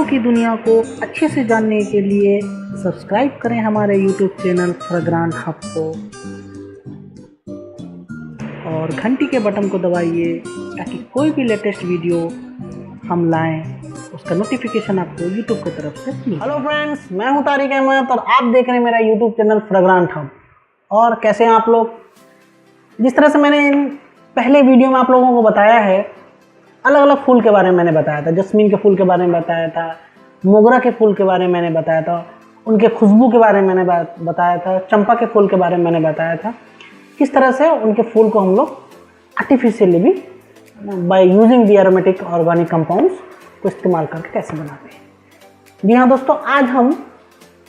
फूलों की दुनिया को अच्छे से जानने के लिए सब्सक्राइब करें हमारे यूट्यूब चैनल फ्रेग्रेंट हब को और घंटी के बटन को दबाइए ताकि कोई भी लेटेस्ट वीडियो हम लाएं उसका नोटिफिकेशन आपको यूट्यूब की तरफ से मिले। हेलो फ्रेंड्स, मैं हूं तारिक अहमद और आप देख रहे हैं मेरा यूट्यूब चैनल फ्रेग्रेंट हब। और कैसे हैं आप लोग? जिस तरह से मैंने पहले वीडियो में आप लोगों को बताया है, अलग अलग फूल के बारे में मैंने बताया था। जस्मीन के फूल के बारे में बताया था, मोगरा के फूल के बारे में मैंने बताया था, उनके खुशबू के बारे में मैंने बताया था, चंपा के फूल के बारे में मैंने बताया था। किस तरह से उनके फूल को हम लोग आर्टिफिशियली भी by using the aromatic organic compounds को इस्तेमाल करके कैसे बनाते हैं। जी हाँ दोस्तों, आज हम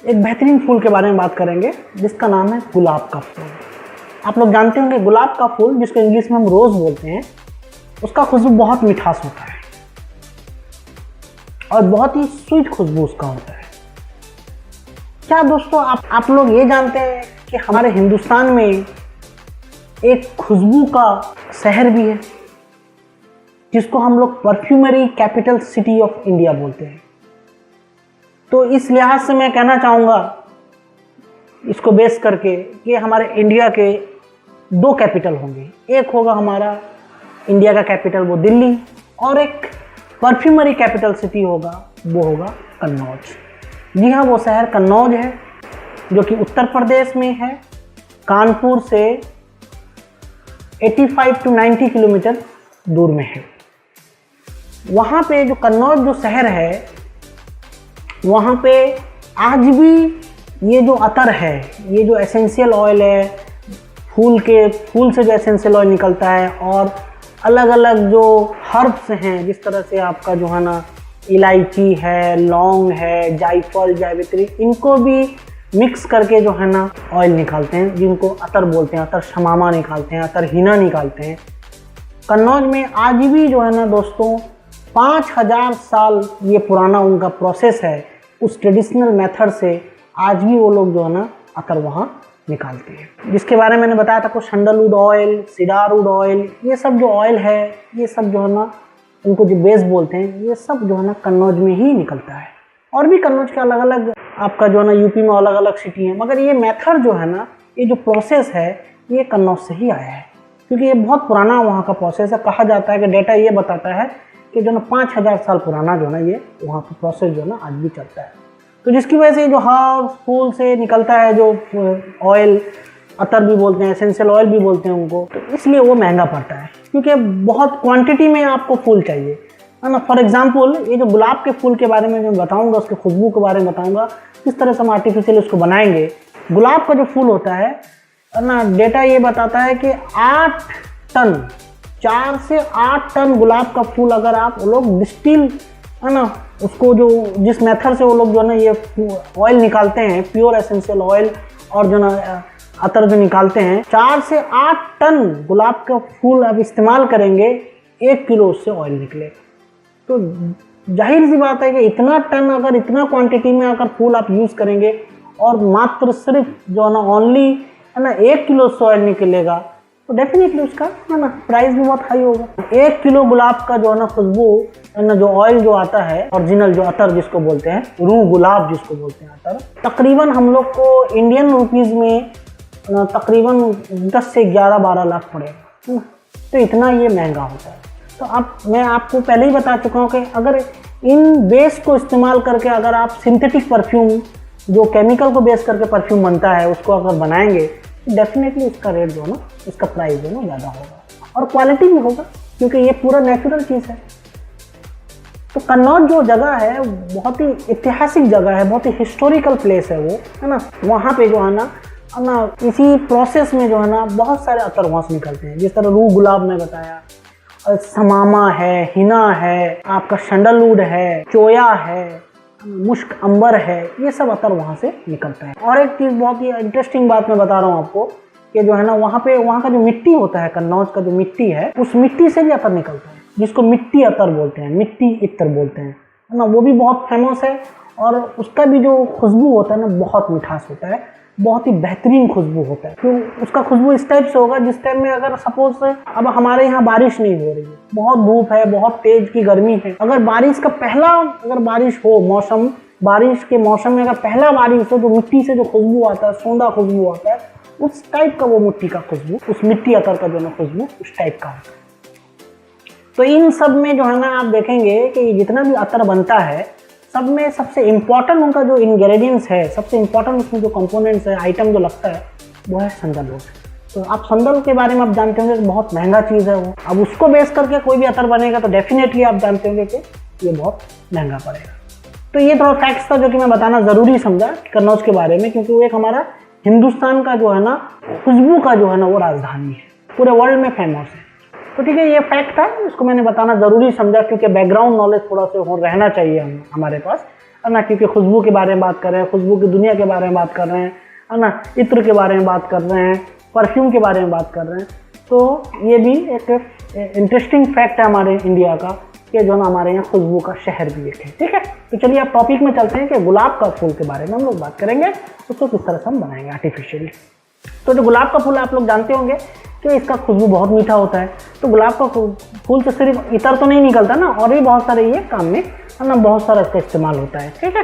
एक बेहतरीन फूल के बारे में बात करेंगे जिसका नाम है गुलाब का फूल। आप लोग जानते होंगे गुलाब का फूल, जिसको इंग्लिश में हम रोज़ बोलते हैं, उसका खुशबू बहुत मिठास होता है और बहुत ही स्वीट खुशबू उसका होता है। क्या दोस्तों आप लोग ये जानते हैं कि हमारे हिंदुस्तान में एक खुशबू का शहर भी है जिसको हम लोग perfumery capital city of India बोलते हैं। तो इस लिहाज से मैं कहना चाहूँगा इसको बेस करके कि हमारे इंडिया के दो कैपिटल होंगे। एक होगा हमारा इंडिया का कैपिटल, वो दिल्ली, और एक परफ्यूमरी कैपिटल सिटी होगा, वो होगा कन्नौज। जी हाँ, वो शहर कन्नौज है जो कि उत्तर प्रदेश में है। कानपुर से 85 to 90 किलोमीटर दूर में है। वहाँ पे जो कन्नौज जो शहर है, वहाँ पे आज भी ये जो अतर है, ये जो एसेंशियल ऑयल है, फूल से जो एसेंशियल ऑयल निकलता है, और अलग अलग जो हर्ब्स हैं, जिस तरह से आपका जो है ना इलायची है, लौंग है, जायफल, जावित्री, इनको भी मिक्स करके जो है ना ऑयल निकालते हैं, जिनको अतर बोलते हैं। अतर शमामा निकालते हैं, अतर हिना निकालते हैं। कन्नौज में आज भी जो है ना दोस्तों 5000 साल ये पुराना उनका प्रोसेस है। उस ट्रेडिशनल मेथड से आज भी वो लोग जो है ना अतर वहाँ निकालते हैं, जिसके बारे में मैंने बताया था। कुछ सैंडलवुड ऑयल, सीडारवुड ऑयल, ये सब जो ऑयल है, ये सब जो है ना उनको जो बेस बोलते हैं, ये सब जो है ना कन्नौज में ही निकलता है। और भी कन्नौज के अलग अलग आपका जो है ना यूपी में अलग अलग सिटी है, मगर ये मेथड जो है ना, ये जो प्रोसेस है, ये कन्नौज से ही आया है, क्योंकि ये बहुत पुराना वहाँ का प्रोसेस है। कहा जाता है कि डेटा ये बताता है कि जो ना 5000 साल पुराना जो है ना ये वहाँ का प्रोसेस जो है ना आज भी चलता है। तो जिसकी वजह से जो हर्ब फूल से निकलता है, जो ऑयल, अतर भी बोलते हैं, एसेंशियल ऑयल भी बोलते हैं उनको, तो इसलिए वो महंगा पड़ता है, क्योंकि बहुत क्वांटिटी में आपको फूल चाहिए, है ना। फॉर एग्जांपल, ये जो गुलाब के फूल के बारे में जो बताऊंगा, उसके खुशबू के बारे में बताऊंगा, किस तरह से हम आर्टिफिशियल उसको बनाएंगे। गुलाब का जो फूल होता है ना, डेटा ये बताता है कि 8 टन, 4 से 8 टन गुलाब का फूल अगर आप लोग डिस्टिल, है ना, उसको जो जिस मेथड से वो लोग जो है ना ये ऑयल निकालते हैं, प्योर एसेंशियल ऑयल, और जो ना अतर जो निकालते हैं, 4 से 8 टन गुलाब का फूल आप इस्तेमाल करेंगे, 1 किलो उससे ऑयल निकलेगा। तो जाहिर सी बात है कि इतना टन, अगर इतना क्वांटिटी में अगर फूल आप यूज़ करेंगे और मात्र सिर्फ जो है ना ओनली, है ना, 1 किलो से ऑयल निकलेगा, तो डेफिनेटली उसका है ना प्राइस भी बहुत हाई होगा। 1 किलो गुलाब का जो है ना खुशबू, है ना, जो ऑयल जो आता है ओरिजिनल, जो अतर जिसको बोलते हैं, रूह गुलाब जिसको बोलते हैं अतर, तकरीबन हम लोग को इंडियन रुपीज़ में तकरीबन 10 से 11-12 लाख पड़ेगा, है ना। तो इतना ये महंगा होता है। तो अब मैं आपको पहले ही बता चुका हूँ कि अगर इन बेस को इस्तेमाल करके अगर आप सिंथेटिक परफ्यूम, जो केमिकल को बेस करके परफ्यूम बनता है, उसको अगर बनाएंगे, डेफिनेटली उसका रेट जो है ना, इसका प्राइस जो है ना ज़्यादा होगा और क्वालिटी भी होगा, क्योंकि ये पूरा नेचुरल चीज़ है। तो कन्नौज जो जगह है बहुत ही ऐतिहासिक जगह है, बहुत ही हिस्टोरिकल प्लेस है वो, है ना। वहाँ पे जो है ना इसी प्रोसेस में जो है ना बहुत सारे अतर वहाँ से निकलते हैं, जिस तरह रूह गुलाब में बताया, समामा है, हिना है, आपका सैंडलवुड है, चोया है, मुश्क अंबर है, ये सब अतर वहाँ से निकलता है। और एक चीज़ बहुत ही इंटरेस्टिंग बात मैं बता रहा हूँ आपको कि जो है ना वहाँ का जो मिट्टी होता है, कन्नौज का जो मिट्टी है, उस मिट्टी से भी अतर निकलता है, जिसको मिट्टी अतर बोलते हैं, मिट्टी इत्र बोलते हैं, है ना। वो भी बहुत फेमस है और उसका भी जो खुशबू होता है ना, बहुत मिठास होता है। बहुत ही बेहतरीन खुशबू होता है। क्यों? उसका खुशबू इस टाइप से होगा जिस टाइम में अगर सपोज अब हमारे यहाँ बारिश नहीं हो रही है, बहुत धूप है, बहुत तेज की गर्मी है, अगर बारिश का पहला अगर बारिश हो मौसम, बारिश के मौसम में अगर पहला बारिश हो तो मिट्टी से जो खुशबू आता है, सौंधा खुशबू आता है, उस टाइप का वो मिट्टी का खुशबू, उस मिट्टी अतर का जो ना खुशबू उस टाइप का होता है। तो इन सब में जो है ना आप देखेंगे कि जितना भी अतर बनता है सब में सबसे इम्पॉर्टेंट उनका जो इंग्रेडिएंट्स है, सबसे इम्पॉर्टेंट उसमें जो कंपोनेंट्स है, आइटम जो लगता है वो है संदलवुड। तो आप संदल के बारे में आप जानते होंगे कि बहुत महंगा चीज़ है वो। अब उसको बेस करके कोई भी अतर बनेगा तो डेफिनेटली आप जानते होंगे कि ये बहुत महंगा पड़ेगा। तो ये थोड़ा फैक्ट्स था जो कि मैं बताना ज़रूरी समझा कन्नौज के बारे में, क्योंकि वो एक हमारा हिंदुस्तान का जो है ना खुशबू का जो है ना वो राजधानी है, पूरे वर्ल्ड में फेमस है। तो ठीक है, ये फैक्ट था, इसको मैंने बताना ज़रूरी समझा क्योंकि बैकग्राउंड नॉलेज थोड़ा सा रहना चाहिए हमारे पास, है ना, क्योंकि खुशबू के बारे में बात कर रहे हैं, खुशबू की दुनिया के बारे में बात कर रहे हैं, है ना, इत्र के बारे में बात कर रहे हैं, परफ्यूम के बारे में बात कर रहे हैं। तो ये भी एक इंटरेस्टिंग फैक्ट है हमारे इंडिया का कि जो ना हमारे यहाँ खुशबू का शहर भी एक है। ठीक है, तो चलिए आप टॉपिक में चलते हैं कि गुलाब का फूल के बारे में हम लोग बात करेंगे, उसको किस तरह से हम बनाएंगे आर्टिफिशियली। तो जो गुलाब का फूल आप लोग जानते होंगे कि इसका खुशबू बहुत मीठा होता है। तो गुलाब का फूल से सिर्फ इतर तो नहीं निकलता ना, और भी बहुत सारे ये काम में है ना बहुत सारा इसका इस्तेमाल होता है। ठीक है,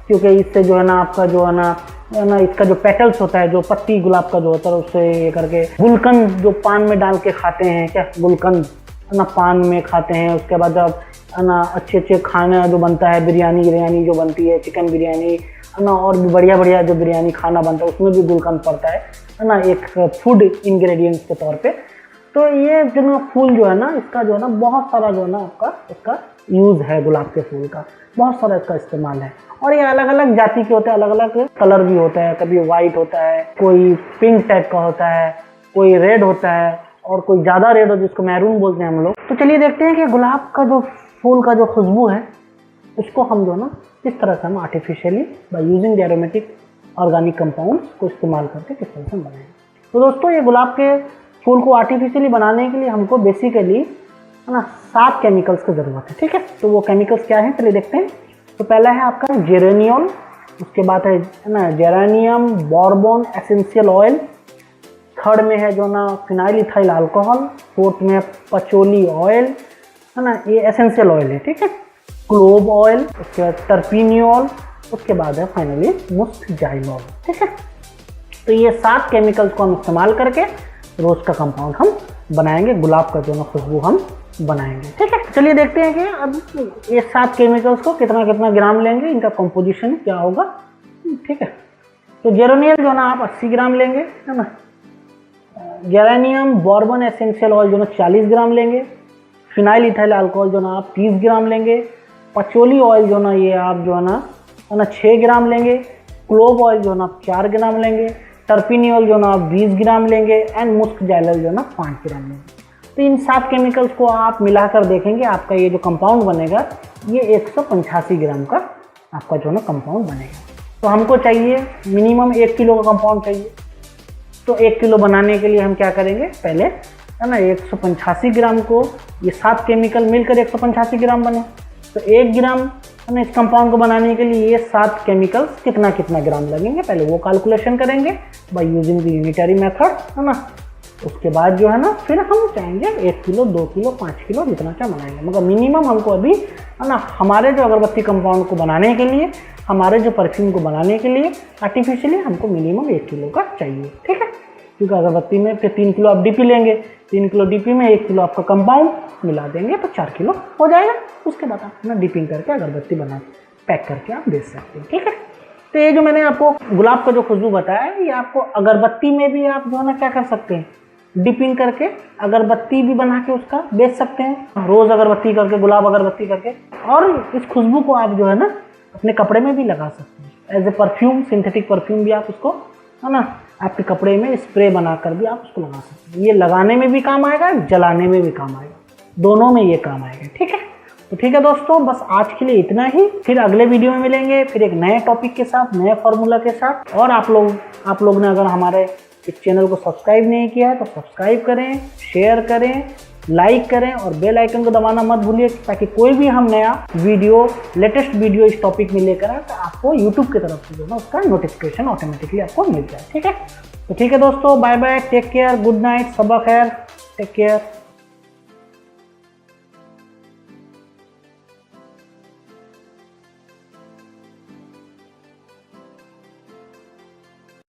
क्योंकि इससे जो है ना आपका जो है ना इसका जो पेटल्स होता है, जो पत्ती गुलाब का जो होता है, उससे ये करके गुलकंद जो पान में डाल के खाते हैं, क्या गुलकंद है ना पान में खाते हैं। उसके बाद जब है ना अच्छे खाना जो बनता है, बिरयानी जो बनती है, चिकन बिरयानी है ना, और भी बढ़िया जो बिरयानी खाना बनता है उसमें भी गुलकंद पड़ता है ना, एक फूड इंग्रेडिएंट्स के तौर पे। तो ये जो ना फूल जो है ना इसका जो है ना बहुत सारा जो है ना आपका इसका यूज़ है, गुलाब के फूल का बहुत सारा इसका इस्तेमाल है। और ये अलग अलग जाति के होते हैं, अलग अलग कलर भी होता है, कभी वाइट होता है, कोई पिंक टाइप का होता है, कोई रेड होता है, और कोई ज़्यादा रेड हो जिसको मैरून बोलते हैं हम लोग। तो चलिए देखते हैं कि गुलाब का जो फूल का जो खुशबू है उसको हम जो ना किस तरह से हम artificially by using the aromatic organic compounds को इस्तेमाल करके किस तरह से हम बनाएंगे। तो दोस्तों ये गुलाब के फूल को आर्टिफिशियली बनाने के लिए हमको बेसिकली है ना 7 केमिकल्स की ज़रूरत है। ठीक है, तो वो केमिकल्स क्या हैं चलिए देखते हैं। तो पहला है आपका जेरेनियोल, उसके बाद है ना geranium Bourbon essential oil, third में है जो ना फिनाइल इथाइल अल्कोहल, फोर्थ में पचोली ऑयल, है ना ये एसेंशियल ऑयल है। ठीक है, क्लोव ऑयल, उसके बाद टर्पिनियोल, उसके बाद है फाइनली मुस्क जाइलोल। ठीक है, तो ये 7 केमिकल्स को हम इस्तेमाल करके रोज का कंपाउंड हम बनाएंगे, गुलाब का जो ना खुशबू हम बनाएंगे। ठीक है, चलिए देखते हैं कि अब ये 7 केमिकल्स को कितना कितना ग्राम लेंगे, इनका कंपोजिशन क्या होगा। ठीक है, तो जेरेनियल जो ना आप 80 ग्राम लेंगे, है ना, जेरेनियम बोर्बन एसेंशियल ऑयल जो ना 40 ग्राम लेंगे, फिनाइल इथाइल अल्कोहल जो ना आप 30 ग्राम लेंगे, पचोली ऑयल जो ना ये आप जो है ना 6 ग्राम लेंगे, क्लोव ऑयल जो ना आप 4 ग्राम लेंगे, टर्पिनियोल जो ना आप 20 ग्राम लेंगे, एंड मुस्क जाइलोल जो ना 5 ग्राम लेंगे। तो इन 7 केमिकल्स को आप मिलाकर देखेंगे आपका ये जो कंपाउंड बनेगा ये 185 ग्राम का आपका जो ना कंपाउंड बनेगा। तो हमको चाहिए मिनिमम 1 किलो का कंपाउंड चाहिए। तो 1 किलो बनाने के लिए हम क्या करेंगे, पहले है ना 185 ग्राम को ये 7 केमिकल मिलकर 185 ग्राम बने। तो 1 ग्राम है ना इस कंपाउंड को बनाने के लिए ये 7 केमिकल्स कितना कितना ग्राम लगेंगे, पहले वो कैलकुलेशन करेंगे by using the unitary method, है ना। उसके बाद जो है ना फिर हम चाहेंगे 1 किलो 2 किलो 5 किलो जितना क्या बनाएंगे, मगर मिनिमम हमको अभी है ना हमारे जो अगरबत्ती कंपाउंड को बनाने के लिए, हमारे जो परफ्यूम को बनाने के लिए आर्टिफिशियली हमको मिनिमम 1 किलो का चाहिए। ठीक है, क्योंकि अगरबत्ती में फिर 3 किलो आप डीपी लेंगे, 3 किलो डीपी में 1 किलो आपका कंपाउंड मिला देंगे तो 4 किलो हो जाएगा। उसके बाद आप ना डीपिंग करके अगरबत्ती बना पैक करके आप बेच सकते हैं। ठीक है, तो ये जो मैंने आपको गुलाब का जो खुशबू बताया है ये आपको अगरबत्ती में भी आप जो है ना क्या कर सकते हैं, डिपिंग करके अगरबत्ती भी बना के उसका बेच सकते हैं, रोज़ अगरबत्ती करके, गुलाब अगरबत्ती करके। और इस खुशबू को आप जो है ना अपने कपड़े में भी लगा सकते हैं as a perfume, synthetic perfume भी आप उसको है ना आपके कपड़े में स्प्रे बनाकर भी आप उसको लगा सकते हैं। ये लगाने में भी काम आएगा, जलाने में भी काम आएगा, दोनों में ये काम आएगा। ठीक है, तो ठीक है दोस्तों, बस आज के लिए इतना ही। फिर अगले वीडियो में मिलेंगे, फिर एक नए टॉपिक के साथ, नए फार्मूला के साथ। और आप लोग ने अगर हमारे इस चैनल को सब्सक्राइब नहीं किया है तो सब्सक्राइब करें, शेयर करें, लाइक करें और बेल आइकन को दबाना मत भूलिए, ताकि कोई भी हम नया वीडियो, लेटेस्ट वीडियो इस टॉपिक में लेकर आए तो आपको यूट्यूब की तरफ से जो है उसका नोटिफिकेशन ऑटोमेटिकली आपको मिल जाए। ठीक है, तो ठीक है दोस्तों, bye bye, take care, good night, सबा खैर, टेक केयर।